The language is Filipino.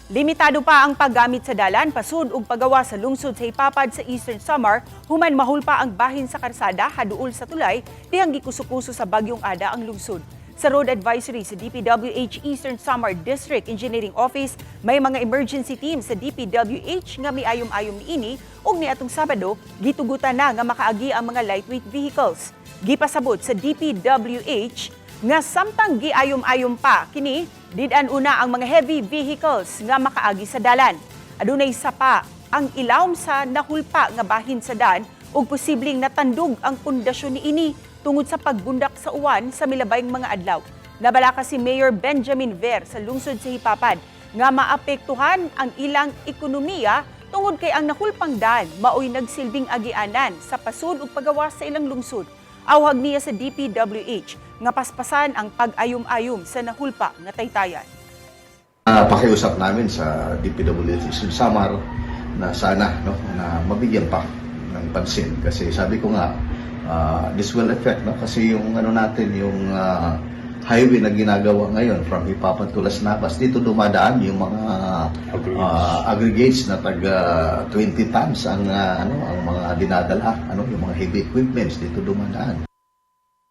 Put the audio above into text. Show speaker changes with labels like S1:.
S1: Limitado pa ang paggamit sa dalan, pasud ug paggawa sa lungsod sa Hipapad sa Eastern Samar, human mahul pa ang bahin sa karsada haduol sa tulay, dihang gikuso-kuso sa bagyong Ada ang lungsod. Sa road advisory sa DPWH Eastern Samar District Engineering Office, may mga emergency team sa DPWH nga miayom-ayom niini ug niadtong Sabado gitugutan na nga makaagi ang mga lightweight vehicles. Gipasabot sa DPWH nga samtang giayom-ayom pa kini did-an una ang mga heavy vehicles nga makaagi sa dalan. Adunay sapa ang ilawom sa nahulpa nga bahin sa daan ug posibleng natandog ang pundasyon niini tungod sa pagbundak sa uwan sa milabayng mga adlaw. Nabalaka si Mayor Benjamin Ver sa lungsod sa Hipapad nga maapektuhan ang ilang ekonomiya tungod kay ang nahulpang daan maoy nagsilbing agianan sa pasud ug paggawas sa ilang lungsod. Awhag niya sa DPWH nga paspasan ang pag-ayom-ayom sa nahulpa nga taytayan.
S2: Pakiusap namin sa DPWH Eastern Samar na sana na mabigyan pa ng pansin kasi sabi ko nga this will affect kasi yung natin yung highway na ginagawa ngayon from Hipapad to Las Navas, dito dumadaan yung mga aggregates na taga 20 tons ang mga dinadala, yung mga heavy equipments dito dumadaan.